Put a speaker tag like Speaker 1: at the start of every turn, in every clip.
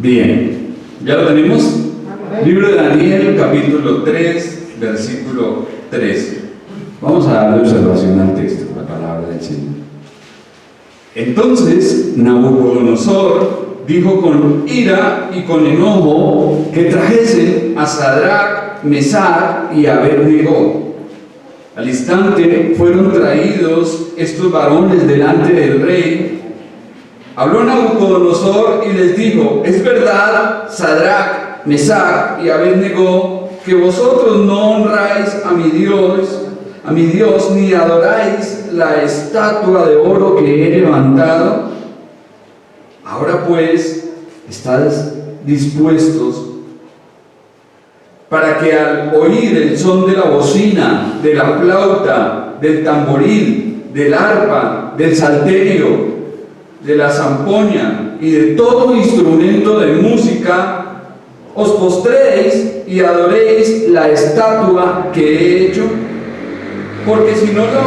Speaker 1: Bien, ¿ya lo tenemos? Libro de Daniel, capítulo 3, versículo 13. Vamos a darle observación al texto, la palabra del Señor. Entonces Nabucodonosor dijo con ira y con enojo que trajesen a Sadrach, Mesach y Abed-nego. Al instante fueron traídos estos varones delante del rey. Habló Nabucodonosor y les dijo: es verdad, Sadrach, Mesach y Abed-nego, que vosotros no honráis a mi Dios, ni adoráis la estatua de oro que he levantado. Ahora pues, estáis dispuestos para que al oír el son de la bocina, de la flauta, del tamboril, del arpa, del salterio, de la zampoña y de todo instrumento de música, os postréis y adoréis la estatua que he hecho. Porque si no la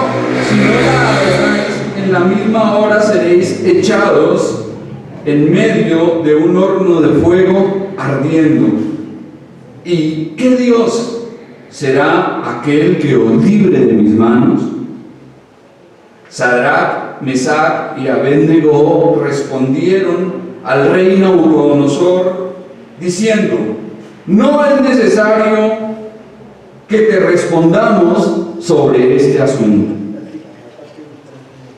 Speaker 1: adoráis, en la misma hora seréis echados en medio de un horno de fuego ardiendo. ¿Y qué Dios será aquel que os libre de mis manos? Sadrach, Mesach y Abed-nego respondieron al rey Nabucodonosor diciendo: no es necesario que te respondamos sobre este asunto.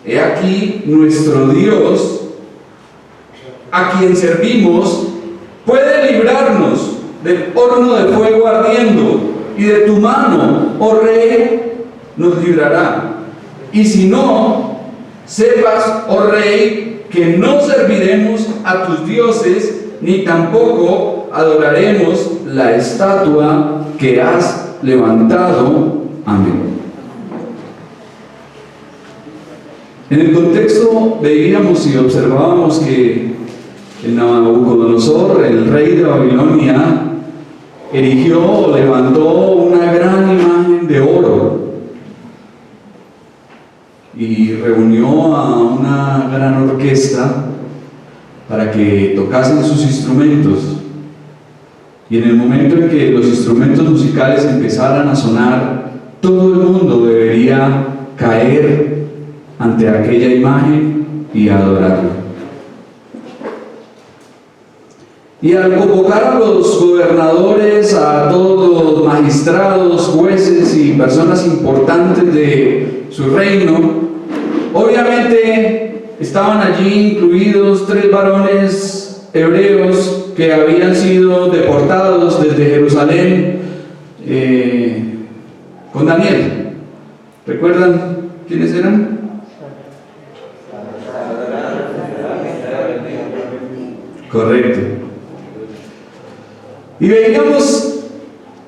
Speaker 1: He aquí nuestro Dios, a quien servimos, puede librarnos del horno de fuego ardiendo, y de tu mano, oh rey, nos librará. Y si no, sepas, oh rey, que no serviremos a tus dioses, ni tampoco adoraremos la estatua que has levantado. Amén. En el contexto veíamos y observábamos que el Nabucodonosor, el rey de Babilonia, erigió o levantó una gran imagen de oro y reunió a una gran orquesta para que tocasen sus instrumentos. Y en el momento en que los instrumentos musicales empezaran a sonar, todo el mundo debería caer ante aquella imagen y adorarla. Y al convocar a los gobernadores, a todos los magistrados, jueces y personas importantes de su reino, obviamente estaban allí incluidos 3 varones hebreos que habían sido deportados desde Jerusalén con Daniel. ¿Recuerdan quiénes eran? Correcto. Y veíamos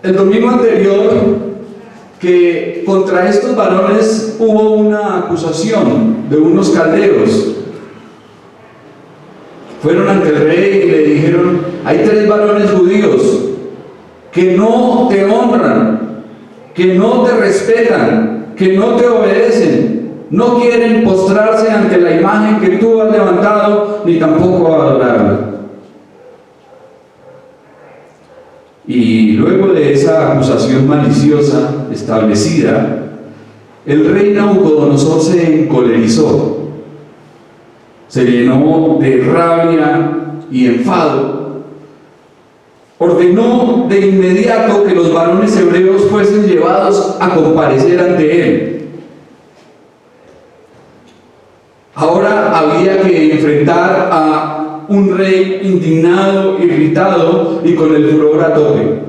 Speaker 1: el domingo anterior que contra estos varones hubo una acusación de unos caldeos. Fueron ante el rey y le dijeron: hay 3 varones judíos que no te honran, que no te respetan, que no te obedecen, no quieren postrarse ante la imagen que tú has levantado, ni tampoco adorarla. Y luego de esa acusación maliciosa establecida, el rey Nabucodonosor se encolerizó, se llenó de rabia y enfado. Ordenó de inmediato que los varones hebreos fuesen llevados a comparecer ante él. Ahora había que enfrentar a un rey indignado, irritado y con el furor a tope.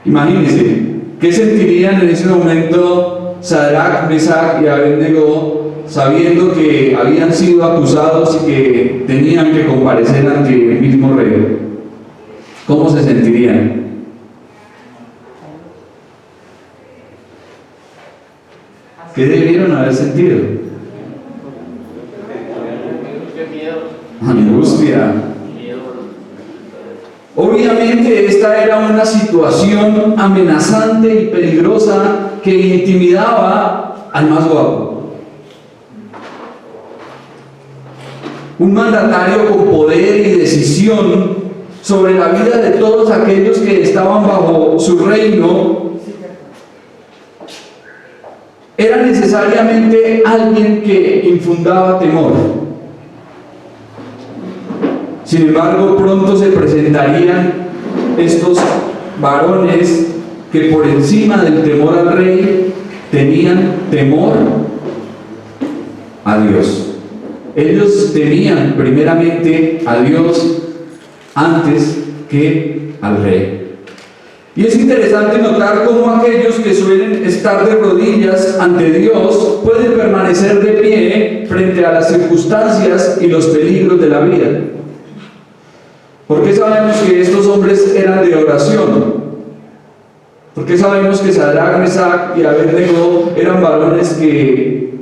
Speaker 1: Imagínense, ¿qué sentirían en ese momento Sadrach, Mesach y Abed-nego sabiendo que habían sido acusados y que tenían que comparecer ante el mismo rey? ¿Cómo se sentirían? ¿Qué debieron haber sentido? Angustia. Obviamente esta era una situación amenazante y peligrosa que intimidaba al más guapo. Un mandatario con poder y decisión sobre la vida de todos aquellos que estaban bajo su reino, era necesariamente alguien que infundaba temor. Sin embargo, pronto se presentarían estos varones que por encima del temor al rey tenían temor a Dios. Ellos temían primeramente a Dios antes que al rey. Y es interesante notar cómo aquellos que suelen estar de rodillas ante Dios pueden permanecer de pie frente a las circunstancias y los peligros de la vida. ¿Por qué sabemos que estos hombres eran de oración? ¿Por qué sabemos que Sadrac, Mesac y Abednego eran varones que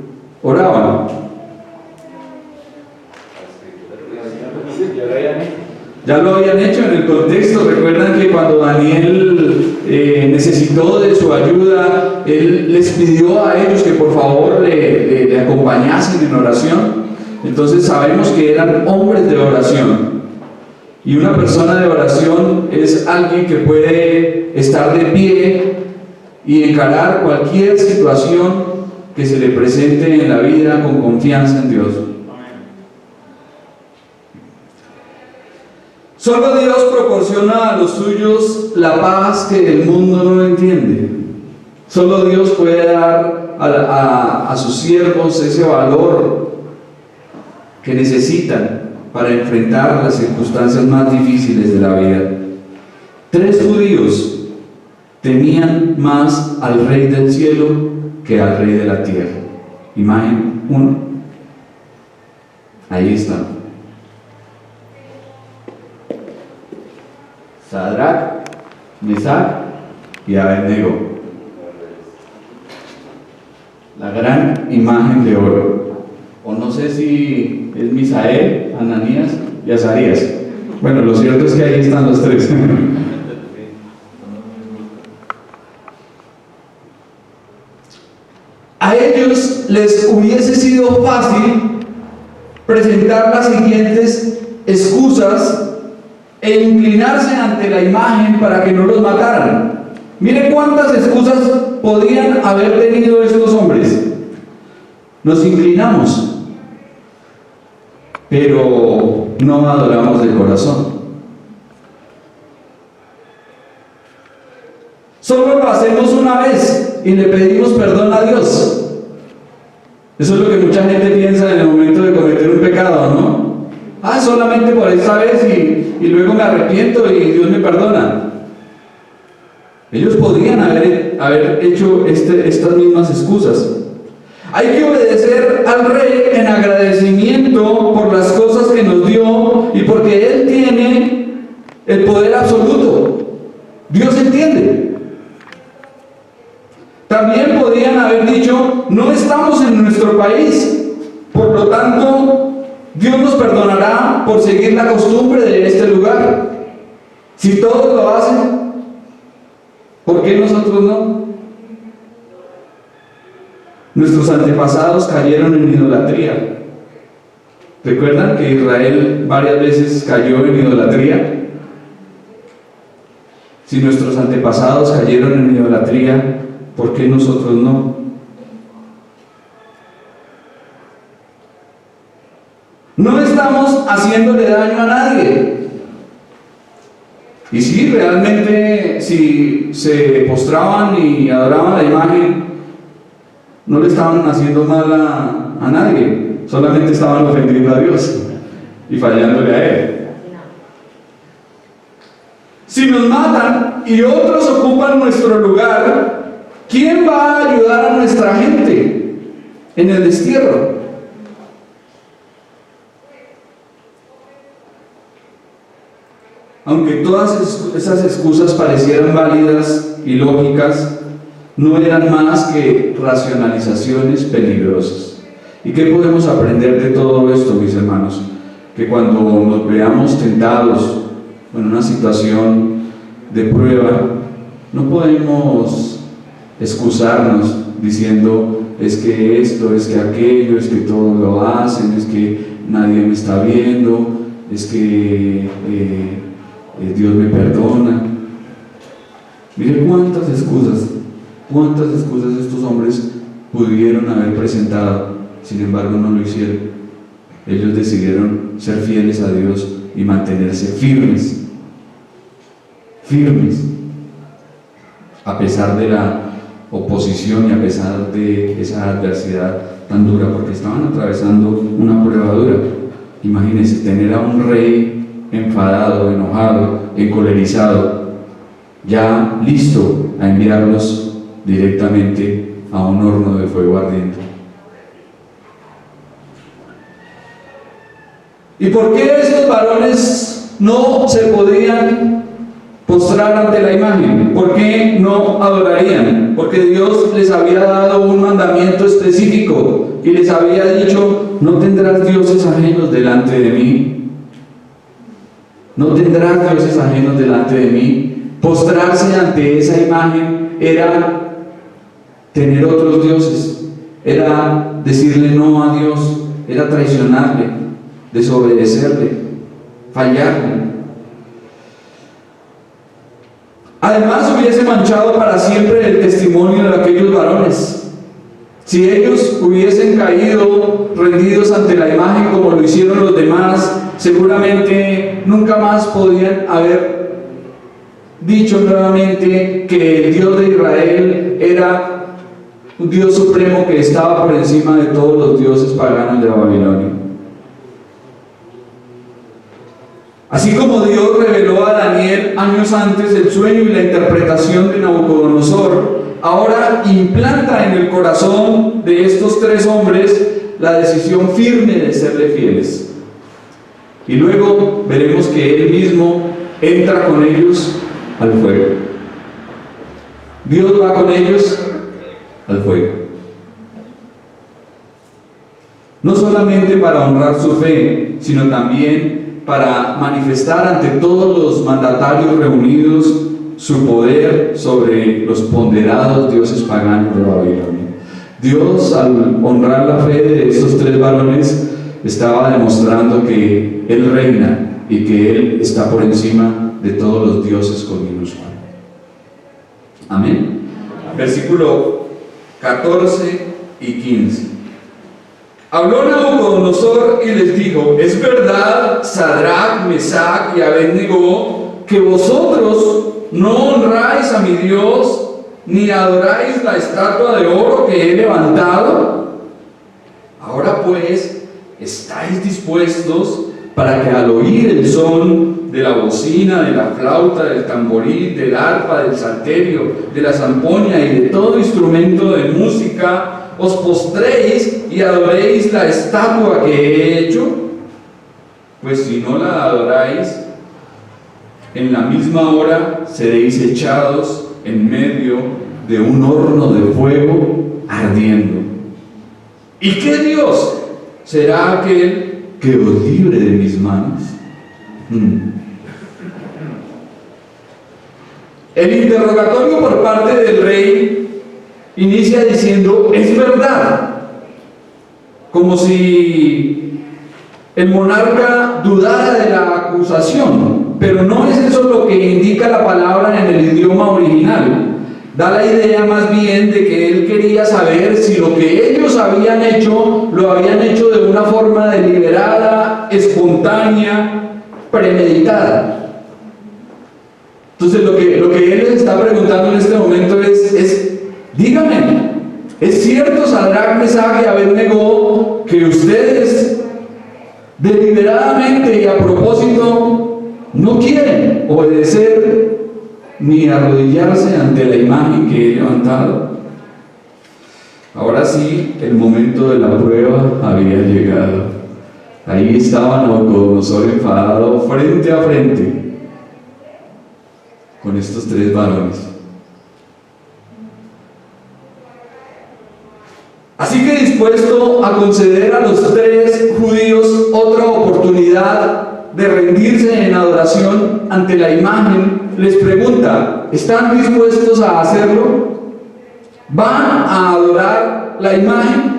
Speaker 1: oraban? Ya lo habían hecho en el contexto. Recuerdan que cuando Daniel necesitó de su ayuda, él les pidió a ellos que por favor le acompañasen en oración. Entonces sabemos que eran hombres de oración. Y una persona de oración es alguien que puede estar de pie y encarar cualquier situación que se le presente en la vida con confianza en Dios. Solo Dios proporciona a los suyos la paz que el mundo no entiende. Solo Dios puede dar a sus siervos ese valor que necesitan para enfrentar las circunstancias más difíciles de la vida. 3 judíos temían más al Rey del cielo que al Rey de la tierra. Imagen 1. Ahí está. Sadrac, Mesac y Abednego. La gran imagen de oro. O no sé si es Misael, Ananías y Azarías. Bueno, lo cierto es que ahí están los 3. A ellos les hubiese sido fácil presentar las siguientes excusas e inclinarse ante la imagen para que no los mataran. Miren cuántas excusas podían haber tenido estos hombres. Nos inclinamos, pero no adoramos de corazón. Solo lo hacemos una vez y le pedimos perdón a Dios. Eso es lo que mucha gente piensa en el momento de cometer un pecado, ¿no? Solamente por esta vez y luego me arrepiento y Dios me perdona. Ellos podrían haber hecho estas mismas excusas. Hay que obedecer al Rey en agradecimiento por las cosas que nos dio y porque Él tiene el poder absoluto. Dios entiende. También podrían haber dicho: no estamos en nuestro país, por lo tanto Dios nos perdonará por seguir la costumbre de este lugar. Si todos lo hacen, ¿por qué nosotros no? Nuestros antepasados cayeron en idolatría. ¿Recuerdan que Israel varias veces cayó en idolatría? Si nuestros antepasados cayeron en idolatría, ¿por qué nosotros no? No estamos haciéndole daño a nadie. Y sí, realmente, si se postraban y adoraban la imagen, no le estaban haciendo mal a nadie, solamente estaban ofendiendo a Dios y fallándole a Él. Si nos matan y otros ocupan nuestro lugar, ¿quién va a ayudar a nuestra gente en el destierro? Aunque todas esas excusas parecieran válidas y lógicas, no eran más que racionalizaciones peligrosas. ¿Y qué podemos aprender de todo esto, mis hermanos? Que cuando nos veamos tentados en una situación de prueba, no podemos excusarnos diciendo: es que esto, es que aquello, es que todos lo hacen, es que nadie me está viendo, es que Dios me perdona. Mire cuántas excusas estos hombres pudieron haber presentado, sin embargo no lo hicieron. Ellos decidieron ser fieles a Dios y mantenerse firmes, a pesar de la oposición y a pesar de esa adversidad tan dura, porque estaban atravesando una prueba dura. Imagínense tener a un rey enfadado, enojado, encolerizado, ya listo a enviarlos directamente a un horno de fuego ardiente. ¿Y por qué estos varones no se podían postrar ante la imagen? ¿Por qué no adorarían? Porque Dios les había dado un mandamiento específico y les había dicho: no tendrás dioses ajenos delante de mí. No tendrás dioses ajenos delante de mí. Postrarse ante esa imagen era tener otros dioses, era decirle no a Dios, era traicionarle, desobedecerle, fallarle. Además, hubiese manchado para siempre el testimonio de aquellos varones. Si ellos hubiesen caído rendidos ante la imagen como lo hicieron los demás, seguramente nunca más podían haber dicho nuevamente que el Dios de Israel era un Dios supremo que estaba por encima de todos los dioses paganos de Babilonia. Así como Dios reveló a Daniel años antes el sueño y la interpretación de Nabucodonosor, ahora implanta en el corazón de estos tres hombres la decisión firme de serle fieles. Y luego veremos que Él mismo entra con ellos al fuego. Dios va con ellos al fuego. No solamente para honrar su fe, sino también para manifestar ante todos los mandatarios reunidos su poder sobre los ponderados dioses paganos de Babilonia. Dios, al honrar la fe de estos tres varones, estaba demostrando que Él reina y que Él está por encima de todos los dioses con minúscula. Amén. Versículo 14 y 15. Habló Nabucodonosor y les dijo: es verdad, Sadrach, Mesach y Abednego, que vosotros no honráis a mi Dios, ni adoráis la estatua de oro que he levantado. Ahora pues, ¿estáis dispuestos para que al oír el son de la bocina, de la flauta, del tamboril, del arpa, del salterio, de la zampoña y de todo instrumento de música, os postréis y adoréis la estatua que he hecho? Pues si no la adoráis, en la misma hora seréis echados en medio de un horno de fuego ardiendo. ¿Y qué Dios será aquel que os libre de mis manos? El interrogatorio por parte del rey inicia diciendo: es verdad, como si el monarca dudara de la acusación, pero no es eso lo que indica la palabra en el idioma original. Da la idea más bien de que él quería saber si lo que ellos habían hecho, lo habían hecho de una forma deliberada, espontánea, premeditada. Entonces lo que él les está preguntando en este momento es dígame, ¿es cierto, Sadrach, Mesach y Abednego, que ustedes deliberadamente y a propósito no quieren obedecer ni arrodillarse ante la imagen que he levantado? Ahora sí, el momento de la prueba había llegado. Ahí estaba Nabucodonosor enfadado frente a frente con estos tres varones. Así que, dispuesto a conceder a los tres judíos otra oportunidad de rendirse en adoración ante la imagen, les pregunta: ¿están dispuestos a hacerlo? ¿Van a adorar la imagen?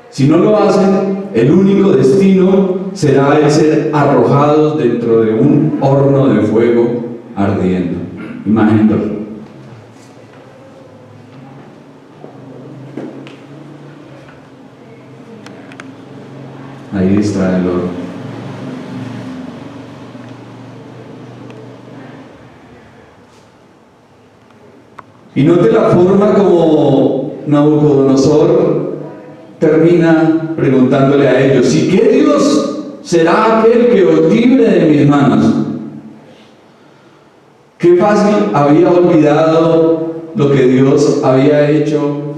Speaker 1: Si no lo hacen, el único destino será el ser arrojados dentro de un horno de fuego ardiendo. Imagínenlo. Ahí está el horno. Y note la forma como Nabucodonosor termina preguntándole a ellos: ¿y qué Dios será aquel que os libre de mis manos? Qué fácil había olvidado lo que Dios había hecho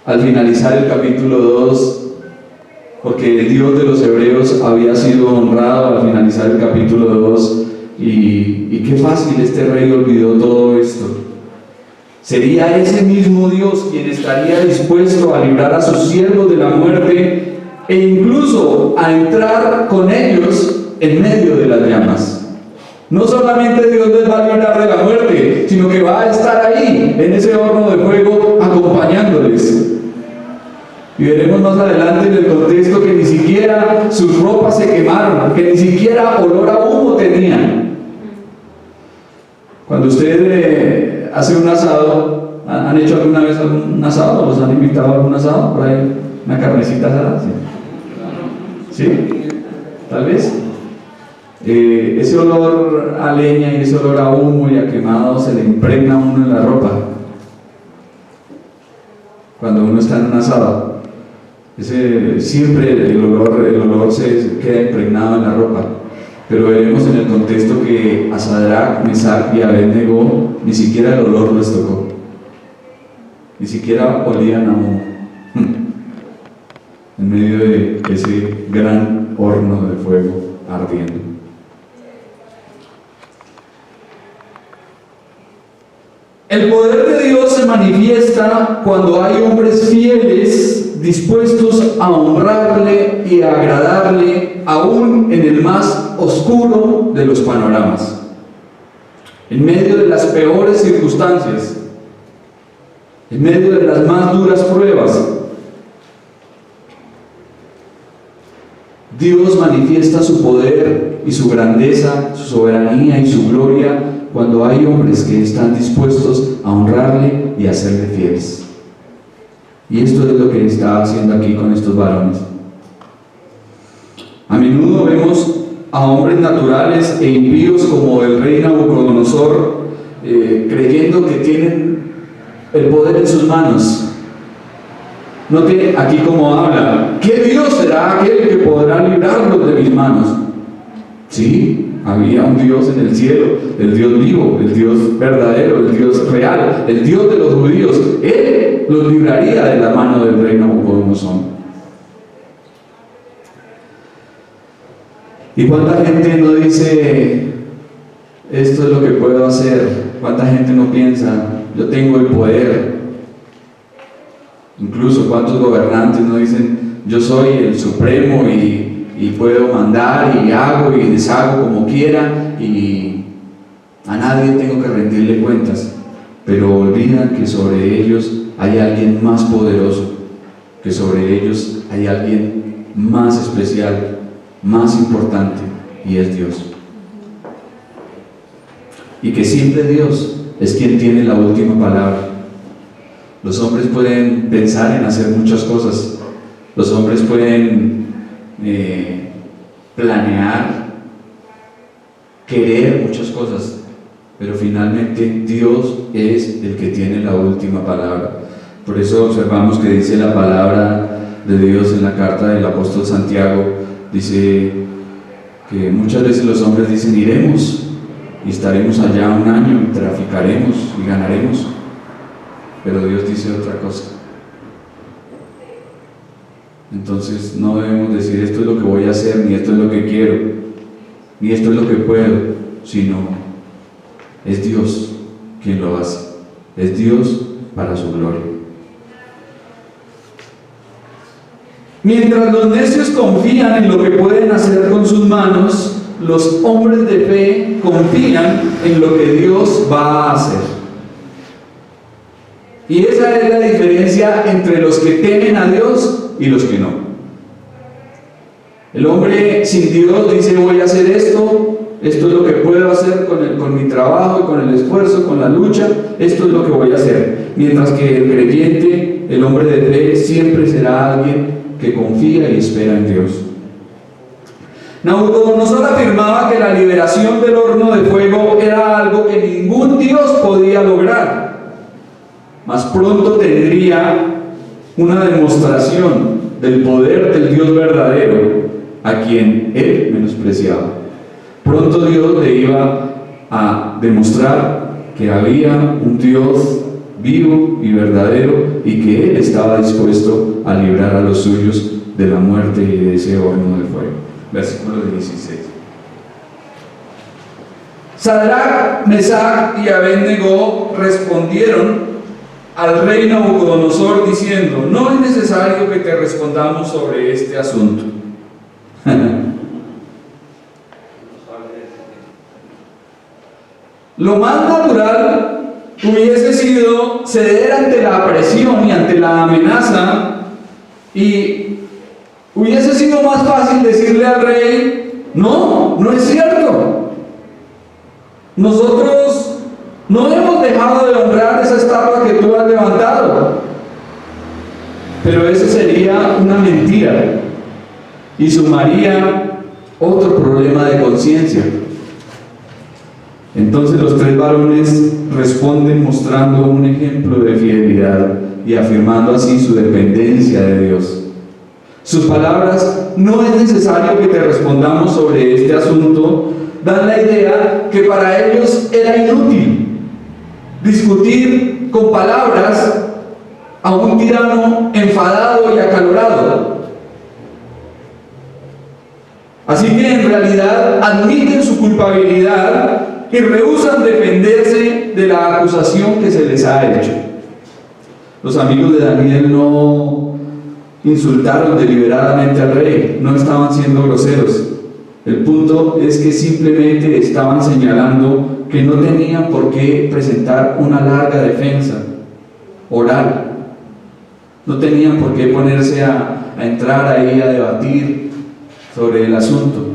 Speaker 1: al finalizar el capítulo 2, porque el Dios de los hebreos había sido honrado al finalizar el capítulo 2, y qué fácil este rey olvidó todo esto. Sería ese mismo Dios quien estaría dispuesto a librar a sus siervos de la muerte e incluso a entrar con ellos en medio de las llamas. No solamente Dios les va a librar de la muerte, sino que va a estar ahí, en ese horno de fuego, acompañándoles. Y veremos más adelante en el contexto que ni siquiera sus ropas se quemaron, que ni siquiera olor a humo tenían. Cuando usted hace un asado, ¿han hecho alguna vez algún asado? ¿Los han invitado a algún asado? Por ahí, una carnecita asada, ¿sí? ¿Sí? ¿Tal vez? Ese olor a leña y ese olor a humo y a quemado se le impregna a uno en la ropa cuando uno está en un asado. Siempre el olor se queda impregnado en la ropa. Pero veremos en el contexto que a Sadrach, Mesach y Abednego ni siquiera el olor les tocó, ni siquiera olían a humo en medio de ese gran horno de fuego ardiendo. El poder de Dios se manifiesta cuando hay hombres fieles, dispuestos a honrarle y a agradarle, aún en el más oscuro de los panoramas, en medio de las peores circunstancias, en medio de las más duras pruebas. Dios manifiesta su poder y su grandeza, su soberanía y su gloria cuando hay hombres que están dispuestos a honrarle y a serle fieles. Y esto es lo que está haciendo aquí con estos varones. A menudo vemos a hombres naturales e impíos como el rey Nabucodonosor, creyendo que tienen el poder en sus manos. Note aquí cómo habla: ¿qué Dios será aquel que podrá librarlos de mis manos? Sí, había un Dios en el cielo, el Dios vivo, el Dios verdadero, el Dios real, el Dios de los judíos. Él los libraría de la mano del rey Nabucodonosor. ¿Y cuánta gente no dice: esto es lo que puedo hacer? ¿Cuánta gente no piensa: yo tengo el poder? Incluso cuántos gobernantes no dicen: yo soy el supremo y puedo mandar y hago y deshago como quiera y a nadie tengo que rendirle cuentas. Pero olvidan que sobre ellos hay alguien más poderoso, que sobre ellos hay alguien más especial, más importante, y es Dios. Y que siempre Dios es quien tiene la última palabra. Los hombres pueden pensar en hacer muchas cosas, los hombres pueden planear, querer muchas cosas, pero finalmente Dios es el que tiene la última palabra. Por eso observamos que dice la palabra de Dios en la carta del apóstol Santiago, dice que muchas veces los hombres dicen: iremos y estaremos allá un año y traficaremos y ganaremos, pero Dios dice otra cosa. Entonces no debemos decir: esto es lo que voy a hacer, ni esto es lo que quiero, ni esto es lo que puedo, sino es Dios quien lo hace, es Dios para su gloria. Mientras los necios confían en lo que pueden hacer con sus manos, los hombres de fe confían en lo que Dios va a hacer. Y esa es la diferencia entre los que temen a Dios y los que no. El hombre sin Dios dice: voy a hacer esto es lo que puedo hacer con mi trabajo, con el esfuerzo, con la lucha, esto es lo que voy a hacer. Mientras que el creyente, el hombre de fe, siempre será alguien que confía y espera en Dios. Nabucodonosor afirmaba que la liberación del horno de fuego era algo que ningún Dios podía lograr, mas pronto tendría una demostración del poder del Dios verdadero a quien él menospreciaba. Pronto Dios le iba a demostrar que había un Dios vivo y verdadero y que él estaba dispuesto a librar a los suyos de la muerte y de ese horno de fuego. Versículo 16. Sadrach, Mesach y Abed-Nego respondieron al rey Nabucodonosor diciendo: no es necesario que te respondamos sobre este asunto. Lo más natural hubiese sido ceder ante la presión y ante la amenaza, y hubiese sido más fácil decirle al rey: no, no es cierto. Nosotros no hemos dejado de honrar esa estatua que tú has levantado. Pero eso sería una mentira y sumaría otro problema de conciencia. Entonces los tres varones responden mostrando un ejemplo de fidelidad y afirmando así su dependencia de Dios. Sus palabras: no es necesario que te respondamos sobre este asunto, dan la idea que para ellos era inútil discutir con palabras a un tirano enfadado y acalorado. Así que en realidad admiten su culpabilidad y rehúsan defenderse de la acusación que se les ha hecho. Los amigos de Daniel no insultaron deliberadamente al rey, no estaban siendo groseros. El punto es que simplemente estaban señalando que no tenían por qué presentar una larga defensa oral. No tenían por qué ponerse a entrar ahí a debatir sobre el asunto.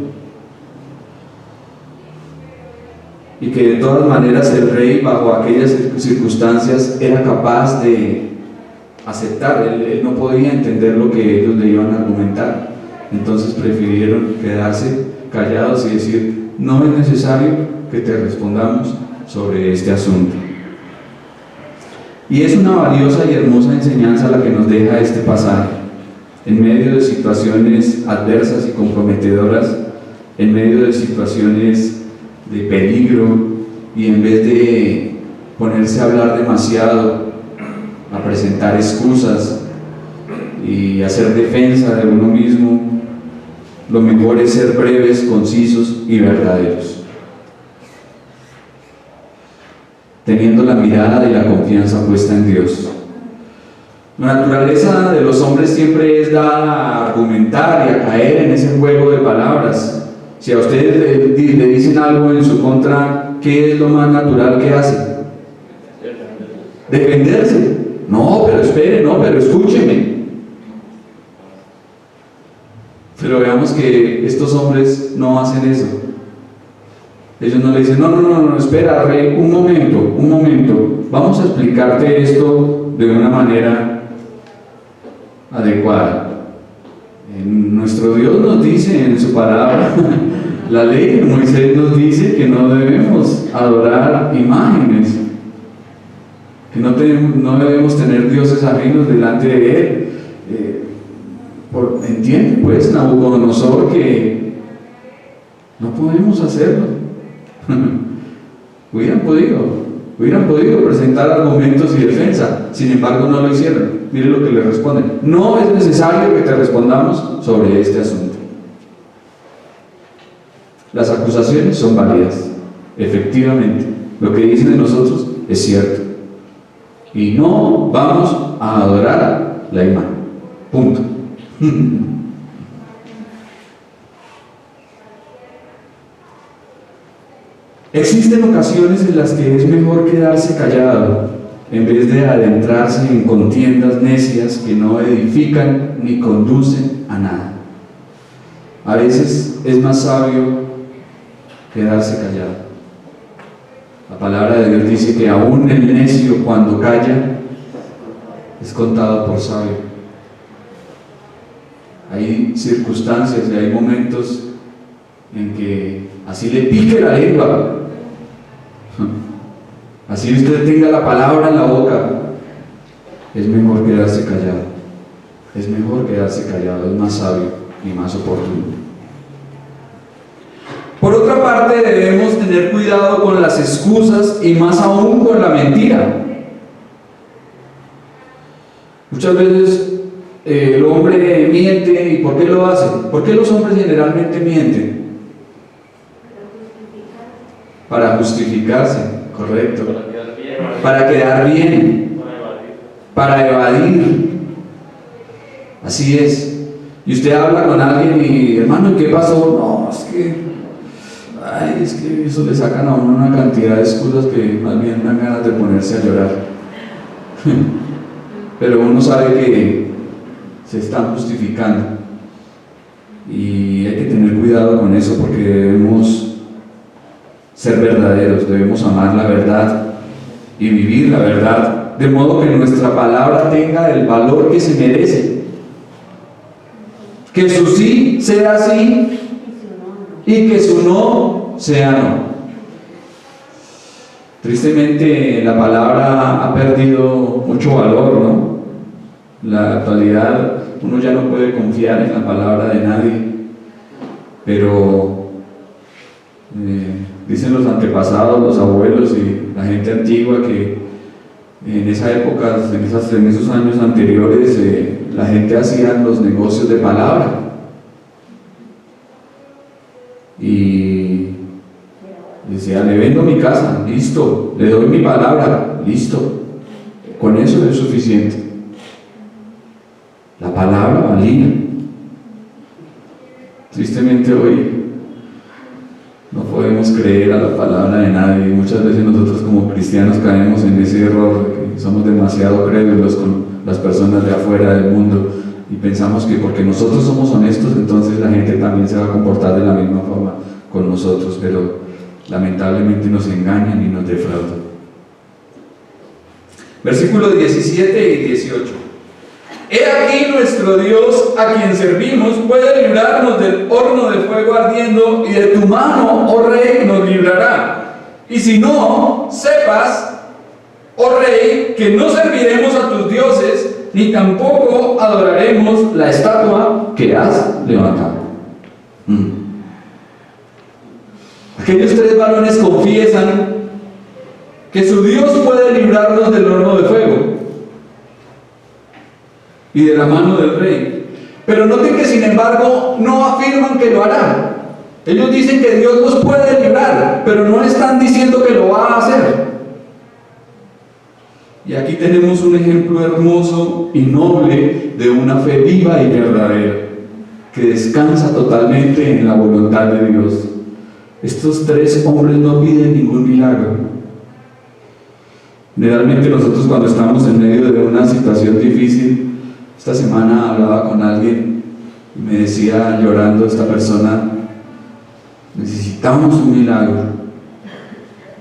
Speaker 1: Y que de todas maneras el rey, bajo aquellas circunstancias, era capaz de aceptar. Él no podía entender lo que ellos le iban a argumentar. Entonces prefirieron quedarse callados y decir: no es necesario que te respondamos sobre este asunto. Y es una valiosa y hermosa enseñanza la que nos deja este pasaje. En medio de situaciones adversas y comprometedoras, en medio de situaciones de peligro, y en vez de ponerse a hablar demasiado, a presentar excusas y hacer defensa de uno mismo, lo mejor es ser breves, concisos y verdaderos, teniendo la mirada y la confianza puesta en Dios. La naturaleza de los hombres siempre es dada a argumentar y a caer en ese juego de palabras. Si a ustedes le dicen algo en su contra, ¿qué es lo más natural que hacen? Defenderse. No, pero espere, no, pero escúcheme. Pero veamos que estos hombres no hacen eso. Ellos no le dicen: no, espera, rey, un momento, vamos a explicarte esto de una manera adecuada. Nuestro Dios nos dice en su palabra, la ley de Moisés nos dice que no debemos adorar imágenes, que no debemos tener dioses ajenos delante de Él. Entiende pues Nabucodonosor que no podemos hacerlo. hubieran podido presentar argumentos y defensa, sin embargo no lo hicieron. Mire lo que le responden: no es necesario que te respondamos sobre este asunto. Las acusaciones son válidas, efectivamente, lo que dicen de nosotros es cierto, y no vamos a adorar la imagen, punto. Existen ocasiones en las que es mejor quedarse callado en vez de adentrarse en contiendas necias que no edifican ni conducen a nada. A veces es más sabio quedarse callado. La palabra de Dios dice que aún el necio, cuando calla, es contado por sabio. Hay circunstancias y hay momentos en que así le pique la lengua, así usted tenga la palabra en la boca, es mejor quedarse callado. Es mejor quedarse callado, es más sabio y más oportuno. Por otra parte, debemos tener cuidado con las excusas y más aún con la mentira. Muchas veces el hombre miente. ¿Y por qué lo hace? ¿Por qué los hombres generalmente mienten? Para justificarse, correcto. Para quedar bien. Para evadir. Así es. Y usted habla con alguien y, hermano, ¿qué pasó? No, es que eso le sacan a uno una cantidad de excusas que más bien dan ganas de ponerse a llorar. Pero uno sabe que se están justificando y hay que tener cuidado con eso, porque debemos ser verdaderos, debemos amar la verdad y vivir la verdad, de modo que nuestra palabra tenga el valor que se merece, que su sí sea sí y que su no sea no. Tristemente la palabra ha perdido mucho valor, ¿no? En la actualidad uno ya no puede confiar en la palabra de nadie, pero dicen los antepasados, los abuelos y la gente antigua que en esa época, en esos años anteriores, la gente hacía los negocios de palabra y decía: le vendo mi casa, listo, le doy mi palabra, listo, con eso es suficiente. La palabra valía. Tristemente hoy no podemos creer a la palabra de nadie. Muchas veces nosotros como cristianos caemos en ese error de que somos demasiado crédulos con las personas de afuera del mundo y pensamos que porque nosotros somos honestos, entonces la gente también se va a comportar de la misma forma con nosotros, pero lamentablemente nos engañan y nos defraudan. Versículos 17 y 18. He aquí nuestro Dios, a quien servimos, puede librarnos del horno de fuego ardiendo, y de tu mano, oh rey, nos librará. Y si no, sepas, oh rey, que no serviremos a tus dioses, ni tampoco adoraremos la estatua que has levantado. Aquellos tres varones confiesan que su Dios puede librarnos del horno de fuego y de la mano del rey, pero noten que sin embargo no afirman que lo hará. Ellos dicen que Dios los puede librar, pero no están diciendo que lo va a hacer. Y aquí tenemos un ejemplo hermoso y noble de una fe viva y verdadera, que descansa totalmente en la voluntad de Dios. Estos tres hombres no piden ningún milagro. Generalmente nosotros, cuando estamos en medio de una situación difícil, esta semana hablaba con alguien y me decía llorando esta persona: necesitamos un milagro.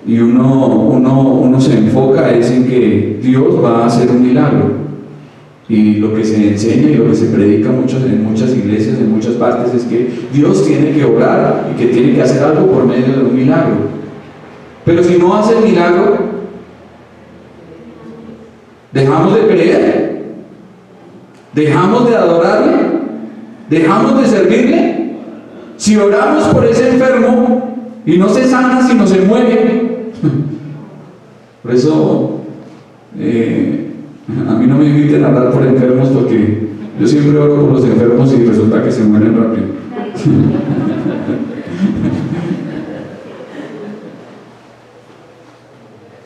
Speaker 1: Y uno se enfoca es en que Dios va a hacer un milagro, y lo que se enseña y lo que se predica en muchas iglesias, en muchas partes, es que Dios tiene que obrar y que tiene que hacer algo por medio de un milagro. Pero si no hace el milagro, dejamos de creer, dejamos de adorarle, dejamos de servirle. Si oramos por ese enfermo y no se sana, sino se muere. Por eso a mí no me inviten a orar por enfermos, porque yo siempre oro por los enfermos y resulta que se mueren rápido.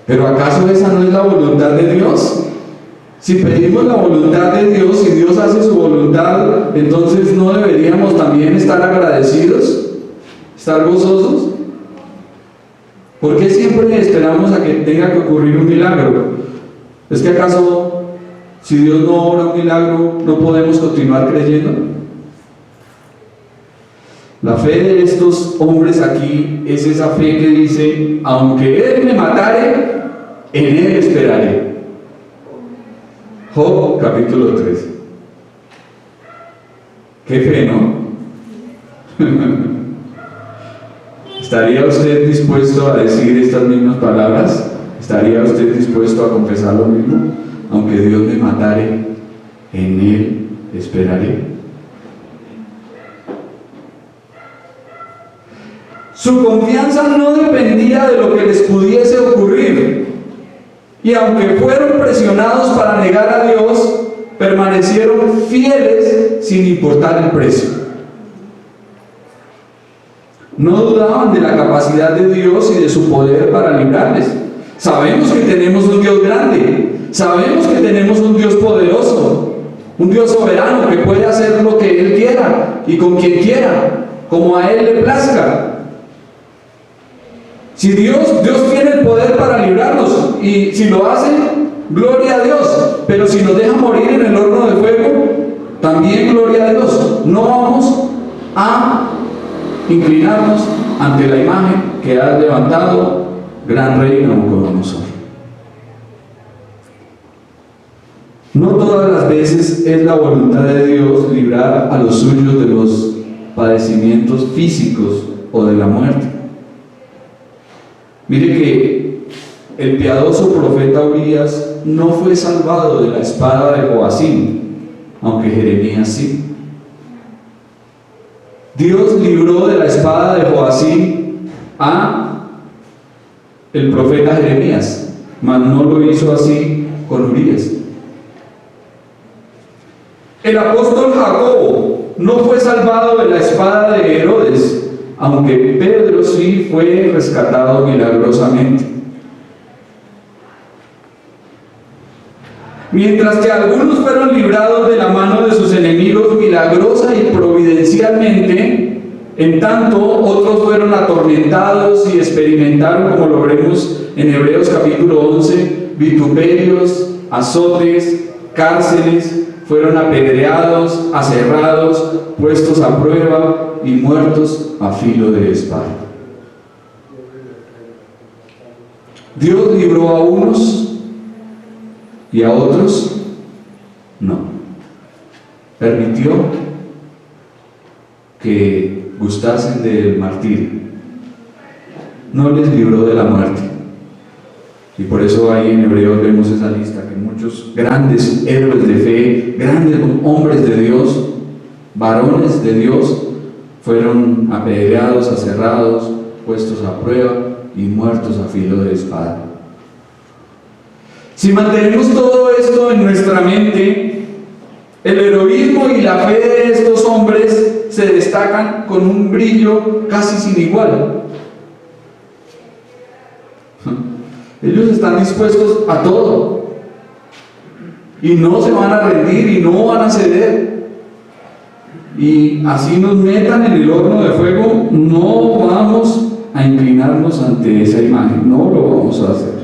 Speaker 1: Pero ¿acaso esa no es la voluntad de Dios? Si pedimos la voluntad de Dios y Dios hace su voluntad, entonces ¿no deberíamos también estar agradecidos? ¿Estar gozosos? ¿Por qué siempre esperamos a que tenga que ocurrir un milagro? ¿Es que acaso si Dios no obra un milagro no podemos continuar creyendo? La fe de estos hombres aquí es esa fe que dice, aunque Él me matare, en Él esperaré. Job capítulo 3. Qué fe, ¿no? ¿Estaría usted dispuesto a decir estas mismas palabras? ¿Estaría usted dispuesto a confesar lo mismo? Aunque Dios me matare, en Él esperaré. Su confianza no dependía de lo que les pudiese ocurrir, y aunque fueron presionados para negar a Dios, permanecieron fieles sin importar el precio. No dudaban de la capacidad de Dios y de su poder para librarles. Sabemos que tenemos un Dios grande, sabemos que tenemos un Dios poderoso, un Dios soberano que puede hacer lo que Él quiera y con quien quiera, como a Él le plazca. Si Dios tiene el poder para librarnos, y si lo hace, gloria a Dios. Pero si nos deja morir en el horno de fuego, también gloria a Dios. No vamos a inclinarnos ante la imagen que ha levantado gran rey Nabucodonosor. No todas las veces es la voluntad de Dios librar a los suyos de los padecimientos físicos o de la muerte. Mire que el piadoso profeta Urías no fue salvado de la espada de Joacim, aunque Jeremías sí. Dios libró de la espada de Joacim a el profeta Jeremías, mas no lo hizo así con Urías. El apóstol Jacobo no fue salvado de la espada de Herodes, aunque Pedro sí fue rescatado milagrosamente. Mientras que algunos fueron librados de la mano de sus enemigos milagrosa y providencialmente, en tanto otros fueron atormentados y experimentaron, como lo veremos en Hebreos capítulo 11, vituperios, azotes, cárceles, fueron apedreados, aserrados, puestos a prueba y muertos a filo de espada. Dios libró a unos y a otros no. Permitió que gustasen del martirio. No les libró de la muerte. Y por eso ahí en Hebreos vemos esa lista, que muchos grandes héroes de fe, grandes hombres de Dios, varones de Dios, fueron apedreados, aserrados, puestos a prueba y muertos a filo de espada. Si mantenemos todo esto en nuestra mente, el heroísmo y la fe de estos hombres se destacan con un brillo casi sin igual. Ellos están dispuestos a todo y no se van a rendir y no van a ceder. Y así nos metan en el horno de fuego, no vamos a inclinarnos ante esa imagen, no lo vamos a hacer.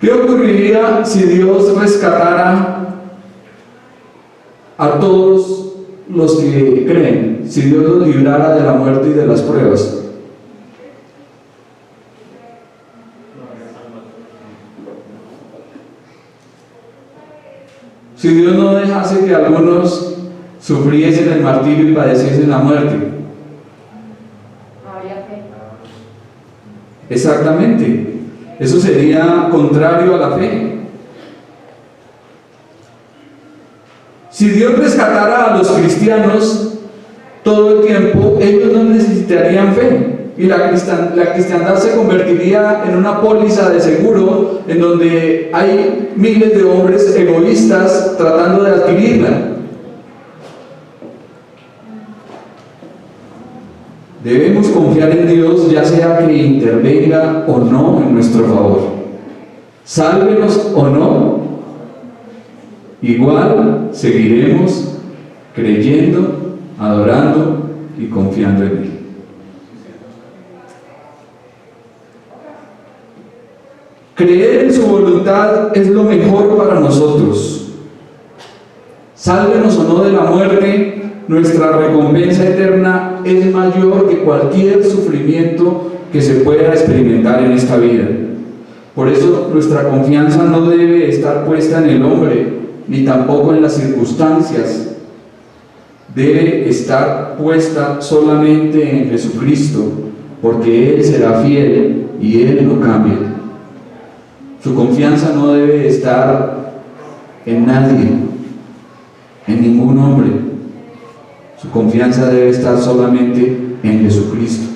Speaker 1: ¿Qué ocurriría si Dios rescatara a todos los que creen? Si Dios los librara de la muerte y de las pruebas. Si Dios no dejase que algunos sufriesen el martirio y padeciesen la muerte.
Speaker 2: Habría fe.
Speaker 1: Exactamente. Eso sería contrario a la fe. Si Dios rescatara a los cristianos todo el tiempo, ellos no necesitarían fe. Y la cristiandad se convertiría en una póliza de seguro en donde hay miles de hombres egoístas tratando de adquirirla. Debemos confiar en Dios, ya sea que intervenga o no en nuestro favor, sálvenos o no, igual seguiremos creyendo, adorando y confiando en Él. Creer en su voluntad es lo mejor para nosotros. Sálvenos o no de la muerte, nuestra recompensa eterna es mayor que cualquier sufrimiento que se pueda experimentar en esta vida. Por eso nuestra confianza no debe estar puesta en el hombre, ni tampoco en las circunstancias. Debe estar puesta solamente en Jesucristo, porque Él será fiel y Él no cambia. Su confianza no debe estar en nadie, en ningún hombre. Su confianza debe estar solamente en Jesucristo,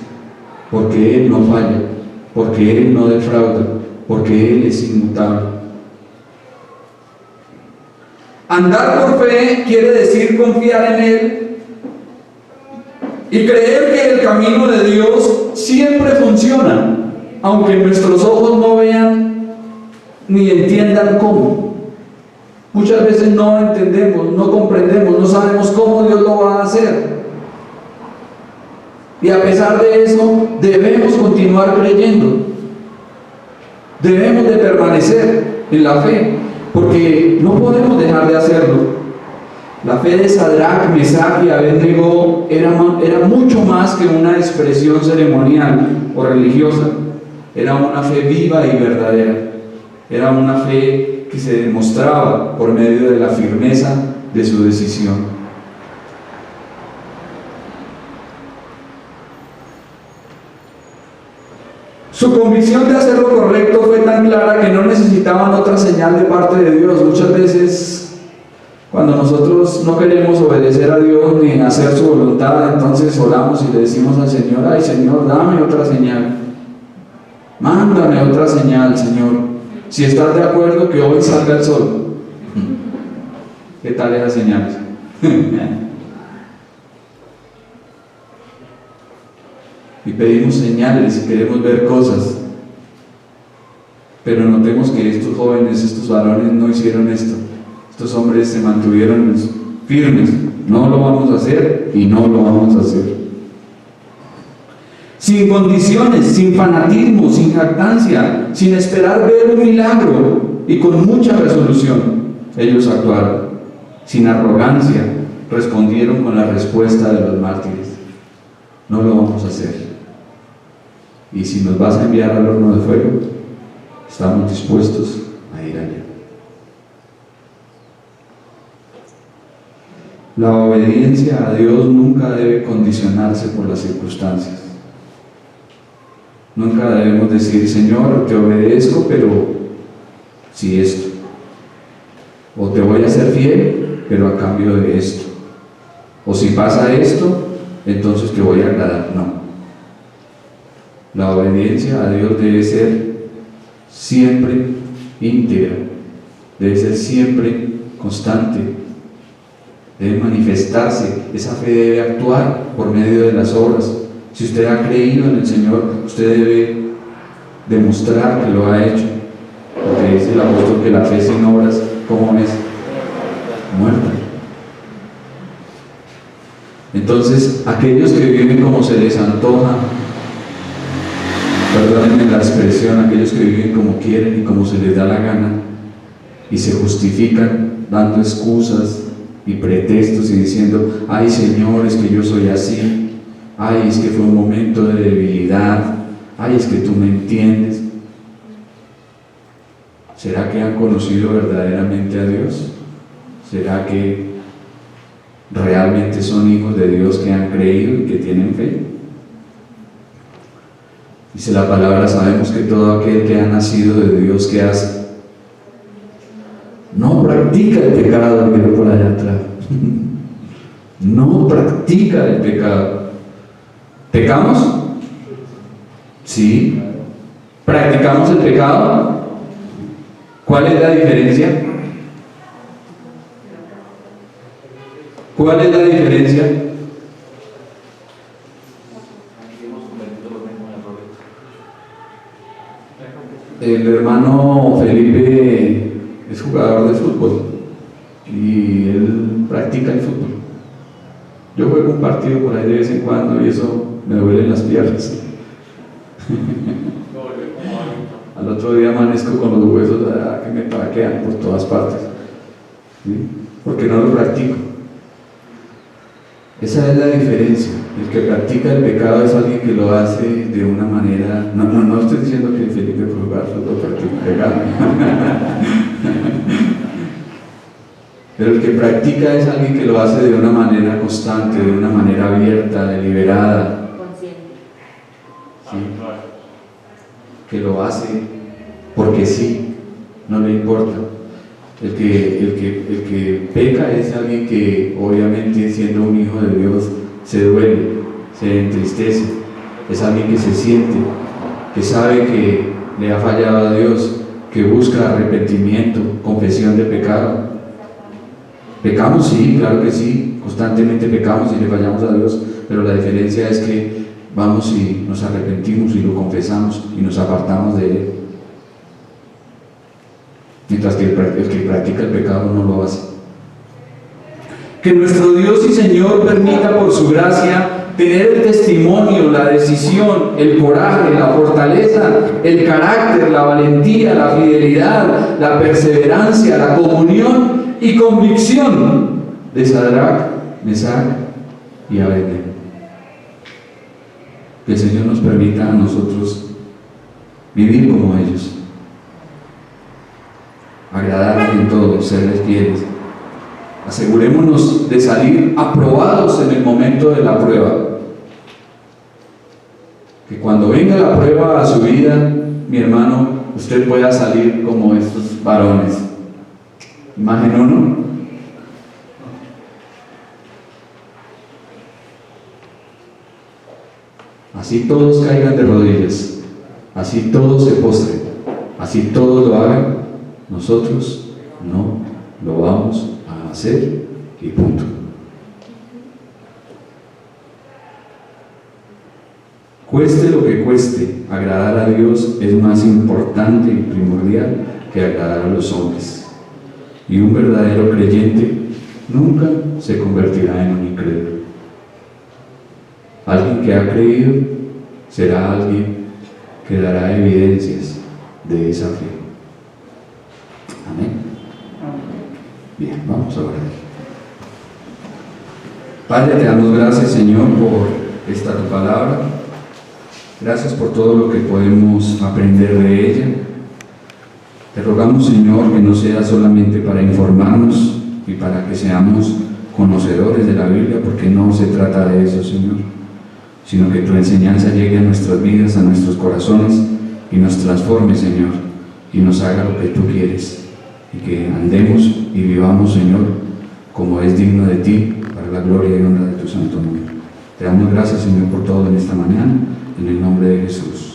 Speaker 1: porque Él no falla, porque Él no defrauda, porque Él es inmutable. Andar por fe quiere decir confiar en Él y creer que el camino de Dios siempre funciona, aunque nuestros ojos no vean ni entiendan cómo. Muchas veces no entendemos, no comprendemos, no sabemos cómo Dios lo va a hacer. Y a pesar de eso, debemos continuar creyendo. Debemos de permanecer en la fe, porque no podemos dejar de hacerlo. La fe de Sadrach, Mesach y Abednego era mucho más que una expresión ceremonial o religiosa. Era una fe viva y verdadera. Era una fe que se demostraba por medio de la firmeza de su decisión. Su convicción de hacer lo correcto fue tan clara que no necesitaban otra señal de parte de Dios. Muchas veces, cuando nosotros no queremos obedecer a Dios ni hacer su voluntad, entonces oramos y le decimos al Señor: ay Señor, dame otra señal, mándame otra señal, Señor. Si estás de acuerdo que hoy salga el sol, ¿qué tal esas señales? Y pedimos señales y queremos ver cosas, pero notemos que estos jóvenes, estos varones no hicieron esto. Estos hombres se mantuvieron firmes: no lo vamos a hacer y no lo vamos a hacer. Sin condiciones, sin fanatismo, sin jactancia, sin esperar ver un milagro, y con mucha resolución ellos actuaron. Sin arrogancia respondieron con la respuesta de los mártires: no lo vamos a hacer. Y si nos vas a enviar al horno de fuego, estamos dispuestos a ir allá. La obediencia a Dios nunca debe condicionarse por las circunstancias. Nunca debemos decir: Señor, te obedezco, pero si esto, o te voy a ser fiel, pero a cambio de esto, o si pasa esto, entonces te voy a agradar. No. La obediencia a Dios debe ser siempre íntegra, debe ser siempre constante, debe manifestarse. Esa fe debe actuar por medio de las obras. Si usted ha creído en el Señor, usted debe demostrar que lo ha hecho, porque dice el apóstol que la fe sin obras, ¿cómo es? Muerta. Entonces, aquellos que viven como se les antoja, perdónenme la expresión, aquellos que viven como quieren y como se les da la gana, y se justifican dando excusas y pretextos y diciendo: ay Señor, es que yo soy así, ay, es que fue un momento de debilidad, ay, es que tú me entiendes. ¿Será que han conocido verdaderamente a Dios? ¿Será que realmente son hijos de Dios que han creído y que tienen fe? Dice la palabra: sabemos que todo aquel que ha nacido de Dios, ¿qué hace? No practica el pecado. Miro por allá atrás. No practica el pecado. ¿Pecamos? Sí. ¿Practicamos el pecado? ¿Cuál es la diferencia? ¿Cuál es la diferencia? El hermano Felipe es jugador de fútbol y él practica el fútbol. Yo juego un partido por ahí de vez en cuando y eso me duelen las piernas. Al otro día amanezco con los huesos que me paquean por todas partes. ¿Sí? porque no lo practico. Esa es la diferencia. El que practica el pecado es alguien que lo hace de una manera... No estoy diciendo que Felipe Pulgar solo practica el pecado. Pero el que practica es alguien que lo hace de una manera constante, de una manera abierta, deliberada.
Speaker 2: Consciente.
Speaker 1: ¿Sí? Que lo hace porque sí, no le importa. El que peca es alguien que, obviamente, siendo un hijo de Dios, se duele, se entristece. Es alguien que se siente, que sabe que le ha fallado a Dios, que busca arrepentimiento, confesión de pecado. Pecamos, sí, claro que sí, constantemente pecamos y le fallamos a Dios, pero la diferencia es que vamos y nos arrepentimos y lo confesamos y nos apartamos de Él. Mientras que el que practica el pecado no lo hace. Que nuestro Dios y Señor permita por su gracia tener el testimonio, la decisión, el coraje, la fortaleza, el carácter, la valentía, la fidelidad, la perseverancia, la comunión y convicción de Sadrac, Mesac y Abednego. Que el Señor nos permita a nosotros vivir como ellos, agradarle en todo, serles fieles. Asegurémonos de salir aprobados en el momento de la prueba. Que cuando venga la prueba a su vida, mi hermano, usted pueda salir como estos varones. Imagen 1. Así todos caigan de rodillas, así todos se postren, así todos lo hagan, nosotros no lo vamos a hacer y punto. Cueste lo que cueste, agradar a Dios es más importante y primordial que agradar a los hombres. Y un verdadero creyente nunca se convertirá en un incrédulo. Alguien que ha creído será alguien que dará evidencias de esa fe. Amén. Bien, vamos a orar. Padre, te damos gracias, Señor, por esta tu palabra. Gracias por todo lo que podemos aprender de ella. Te rogamos, Señor, que no sea solamente para informarnos y para que seamos conocedores de la Biblia, porque no se trata de eso, Señor, sino que tu enseñanza llegue a nuestras vidas, a nuestros corazones y nos transforme, Señor, y nos haga lo que tú quieres, y que andemos y vivamos, Señor, como es digno de ti, para la gloria y honra de tu santo nombre. Te damos gracias, Señor, por todo en esta mañana, en el nombre de Jesús.